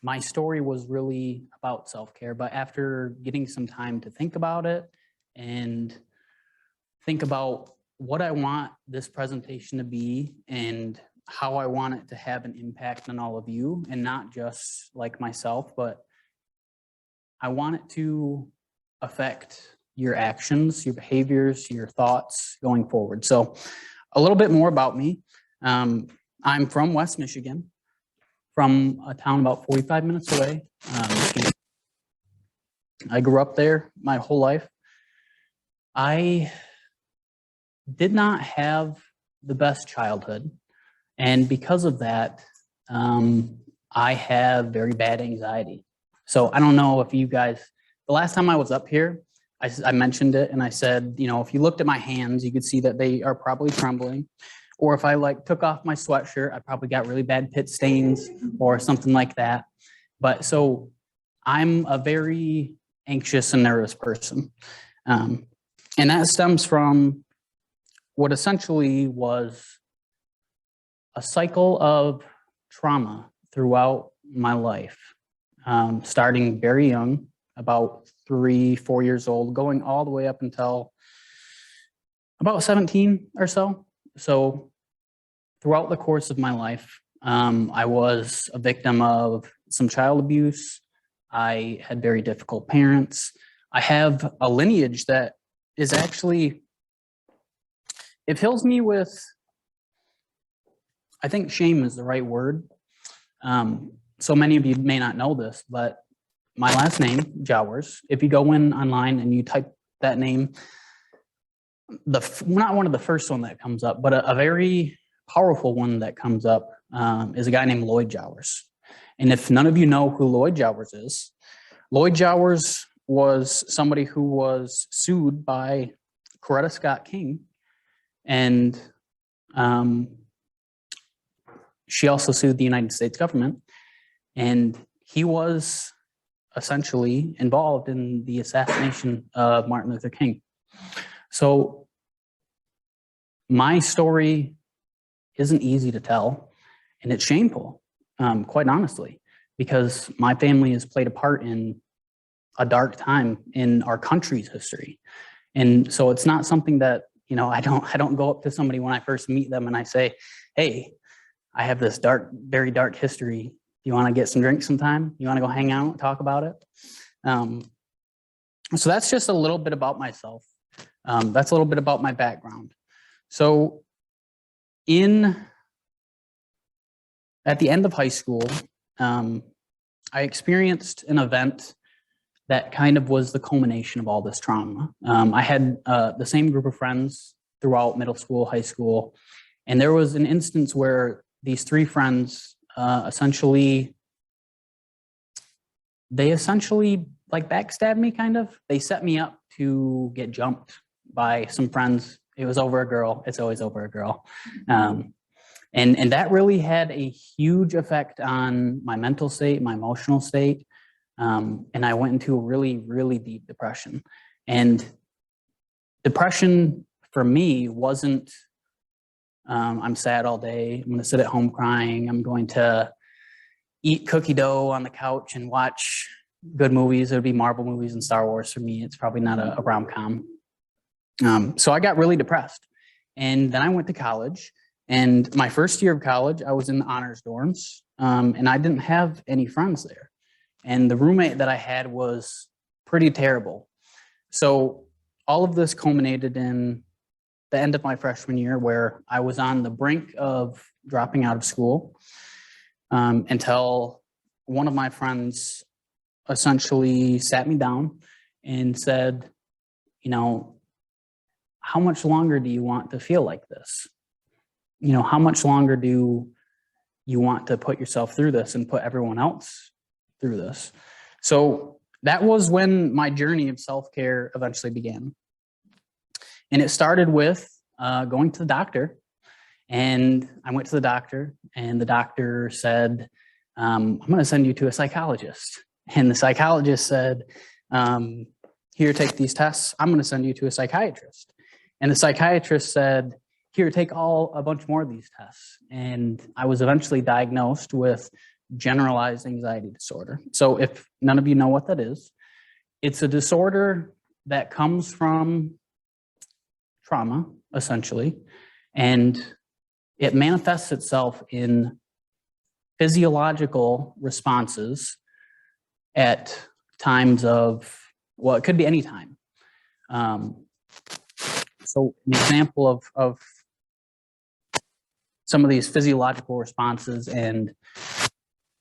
my story was really about self-care, but after getting some time to think about it and think about what I want this presentation to be and how I want it to have an impact on all of you, and not just like myself, but I want it to affect your actions, your behaviors, your thoughts going forward. So a little bit more about me. I'm from West Michigan, from a town about 45 minutes away. I grew up there my whole life. I did not have the best childhood. And because of that, I have very bad anxiety. So I don't know if you guys, the last time I was up here, I mentioned it and I said, you know, if you looked at my hands, you could see that they are probably trembling. Or if I like took off my sweatshirt, I probably got really bad pit stains or something like that. But so I'm a very anxious and nervous person. And that stems from what essentially was a cycle of trauma throughout my life, starting very young, about 3-4 years old, going all the way up until about 17 or so. So throughout the course of my life, I was a victim of some child abuse. I had very difficult parents. I have a lineage that is actually, it fills me with, I think shame is the right word. So many of you may not know this, but my last name, Jowers, if you go in online and you type that name, not one of the first one that comes up, but a very powerful one that comes up is a guy named Lloyd Jowers. And if none of you know who Lloyd Jowers is, Lloyd Jowers was somebody who was sued by Coretta Scott King, and she also sued the United States government, and he was essentially involved in the assassination of Martin Luther King. So my story isn't easy to tell, and it's shameful, quite honestly, because my family has played a part in a dark time in our country's history. And so it's not something that, you know, I don't go up to somebody when I first meet them and I say, hey, I have this very dark history. You want to get some drinks sometime? You want to go hang out and talk about it? So that's just a little bit about myself. That's a little bit about my background. So at the end of high school, I experienced an event that kind of was the culmination of all this trauma. I had the same group of friends throughout middle school, high school, and there was an instance where these three friends essentially like backstabbed me, kind of. They set me up to get jumped by some friends. It was over a girl. It's always over a girl. And that really had a huge effect on my mental state, my emotional state. And I went into a really, really deep depression. And depression for me wasn't, I'm sad all day, I'm going to sit at home crying, I'm going to eat cookie dough on the couch and watch good movies. It would be Marvel movies and Star Wars for me. It's probably not a rom-com. So I got really depressed. And then I went to college. And my first year of college, I was in the honors dorms, and I didn't have any friends there. And the roommate that I had was pretty terrible. So all of this culminated in the end of my freshman year, where I was on the brink of dropping out of school until one of my friends essentially sat me down and said, you know, how much longer do you want to feel like this? You know, how much longer do you want to put yourself through this and put everyone else through this? So that was when my journey of self-care eventually began. And it started with going to the doctor. And I went to the doctor, and the doctor said, I'm going to send you to a psychologist. And the psychologist said, here, take these tests. I'm going to send you to a psychiatrist. And the psychiatrist said, here, take a bunch more of these tests. And I was eventually diagnosed with generalized anxiety disorder. So if none of you know what that is, it's a disorder that comes from trauma, essentially, and it manifests itself in physiological responses at times of, well, it could be any time. So an example of some of these physiological responses and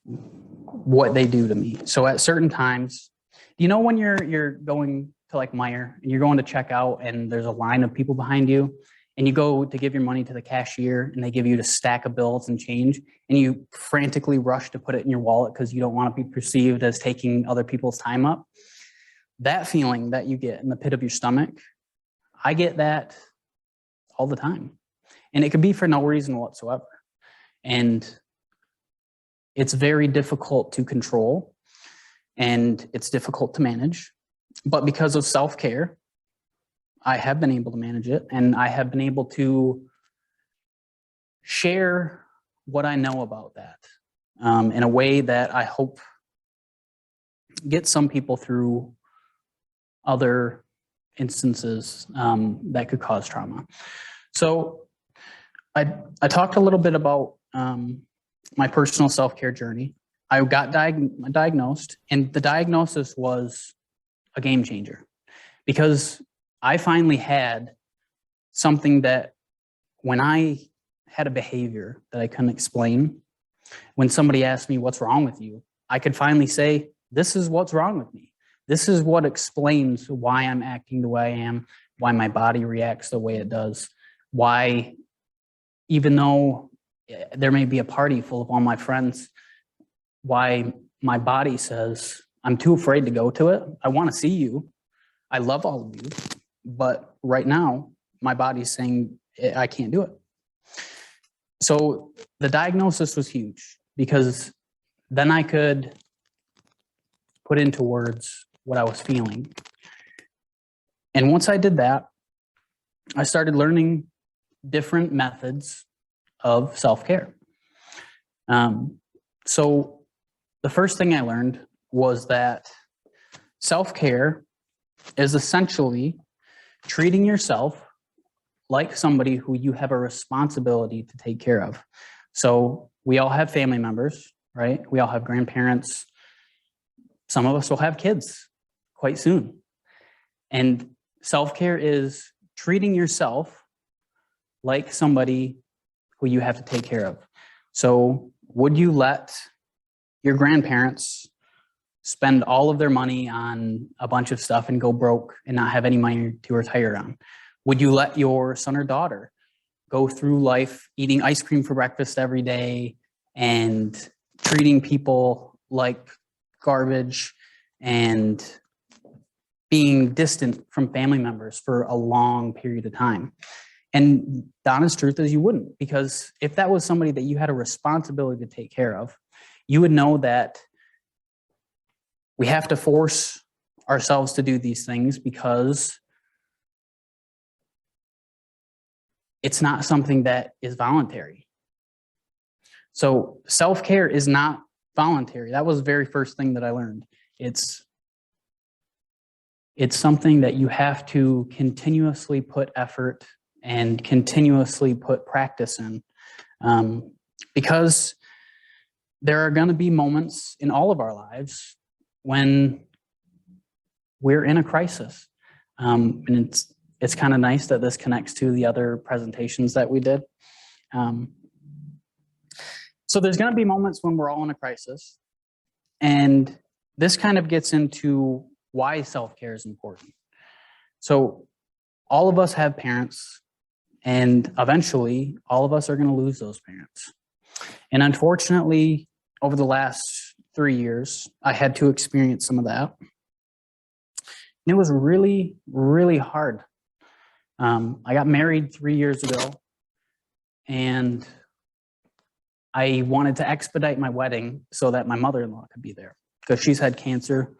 what they do to me. So at certain times, you know, when you're going to like Meijer and you're going to check out and there's a line of people behind you, and you go to give your money to the cashier and they give you a stack of bills and change, and you frantically rush to put it in your wallet because you don't want to be perceived as taking other people's time up. That feeling that you get in the pit of your stomach, I get that all the time. And it could be for no reason whatsoever. And it's very difficult to control, and it's difficult to manage. But because of self-care I have been able to manage it, and I have been able to share what I know about that in a way that I hope gets some people through other instances that could cause trauma. So I talked a little bit about my personal self-care journey. I got diagnosed, and the diagnosis was a game changer because I finally had something that when I had a behavior that I couldn't explain, when somebody asked me, "What's wrong with you?" I could finally say, "This is what's wrong with me. This is what explains why I'm acting the way I am, why my body reacts the way it does, why even though there may be a party full of all my friends, why my body says, I'm too afraid to go to it. I want to see you. I love all of you. But right now, my body's saying, I can't do it." So the diagnosis was huge because then I could put into words what I was feeling. And once I did that, I started learning different methods of self-care. So the first thing I learned was that self-care is essentially treating yourself like somebody who you have a responsibility to take care of. So we all have family members, right? We all have grandparents. Some of us will have kids quite soon. And self-care is treating yourself like somebody who you have to take care of. So would you let your grandparents spend all of their money on a bunch of stuff and go broke and not have any money to retire on? Would you let your son or daughter go through life eating ice cream for breakfast every day and treating people like garbage and being distant from family members for a long period of time? And the honest truth is you wouldn't, because if that was somebody that you had a responsibility to take care of, you would know that we have to force ourselves to do these things because it's not something that is voluntary. So self-care is not voluntary. That was the very first thing that I learned. It's something that you have to continuously put effort and continuously put practice in, because there are going to be moments in all of our lives when we're in a crisis. And it's kind of nice that this connects to the other presentations that we did. So there's going to be moments when we're all in a crisis. And this kind of gets into why self-care is important. So all of us have parents, and eventually all of us are going to lose those parents. And unfortunately, over the last 3 years, I had to experience some of that. And it was really, really hard. I got married 3 years ago, and I wanted to expedite my wedding so that my mother-in-law could be there because she's had cancer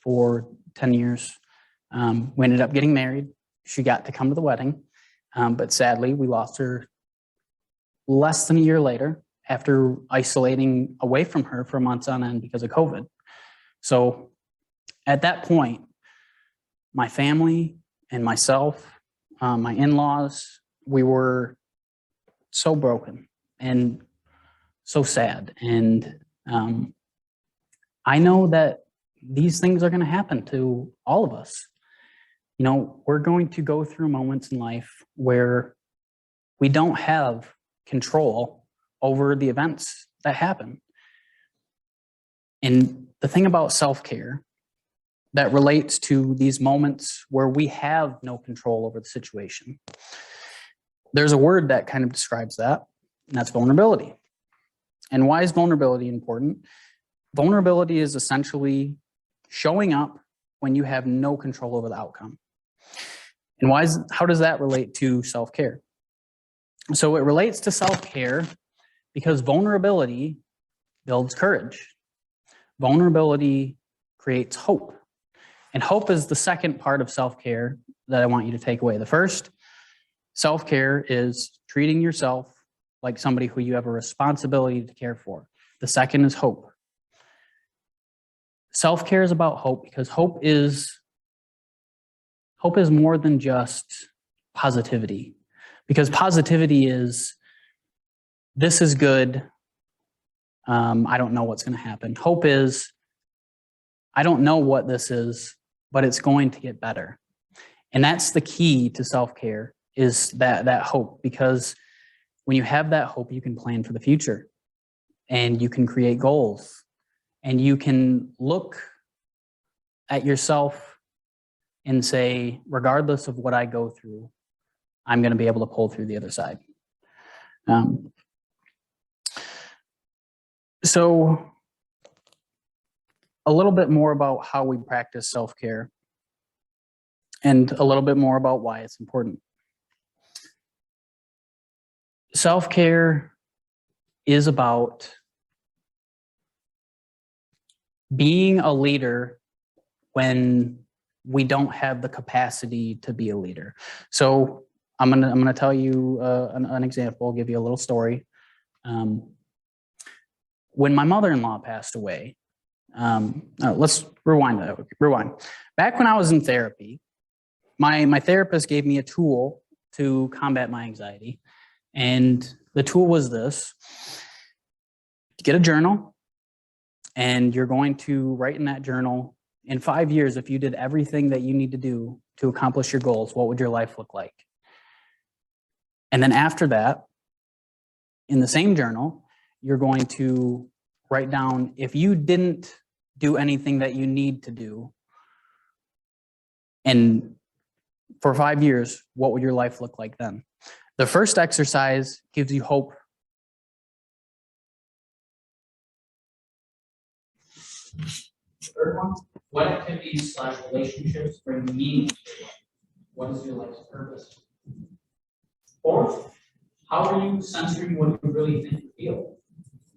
for 10 years. We ended up getting married. She got to come to the wedding, but sadly, we lost her less than a year later after isolating away from her for months on end because of COVID. So at that point, my family and myself, my in-laws, we were so broken and so sad. And I know that these things are going to happen to all of us. You know, we're going to go through moments in life where we don't have control over the events that happen. And the thing about self-care that relates to these moments where we have no control over the situation, there's a word that kind of describes that, and that's vulnerability. And why is vulnerability important? Vulnerability is essentially showing up when you have no control over the outcome. And how does that relate to self-care? So it relates to self-care because vulnerability builds courage. Vulnerability creates hope. And hope is the second part of self-care that I want you to take away. The first, self-care is treating yourself like somebody who you have a responsibility to care for. The second is hope. Self-care is about hope because hope is more than just positivity. Because positivity is, this is good. I don't know what's going to happen. Hope is, I don't know what this is, but it's going to get better. And that's the key to self-care, is that hope. Because when you have that hope, you can plan for the future and you can create goals and you can look at yourself and say, regardless of what I go through, I'm going to be able to pull through the other side. So a little bit more about how we practice self-care and a little bit more about why it's important. Self-care is about being a leader when we don't have the capacity to be a leader. So I'm gonna tell you an example, give you a little story. When my mother-in-law passed away, let's rewind. Back when I was in therapy, my therapist gave me a tool to combat my anxiety. And the tool was this: get a journal, and you're going to write in that journal, in 5 years, if you did everything that you need to do to accomplish your goals, what would your life look like? And then after that, in the same journal, you're going to write down, if you didn't do anything that you need to do, and for 5 years, what would your life look like then? The first exercise gives you hope. Third one, what activities / relationships bring meaning to your life? What is your life's purpose? Fourth, how are you censoring what you really think you feel?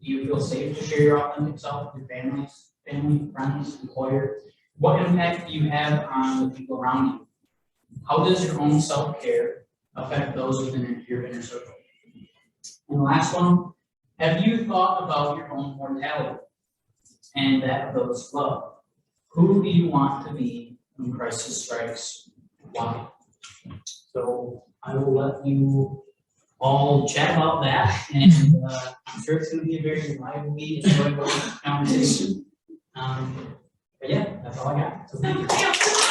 Do you feel safe to share your authentic self with your family, friends, employer? What impact do you have on the people around you? How does your own self-care affect those within your inner circle? And the last one, have you thought about your own mortality and that of those you love? Who do you want to be when crisis strikes? Why? So I will let you all chat about that, and I'm sure it's going to be a very lively, enjoyable conversation. But yeah, that's all I got. So thank you.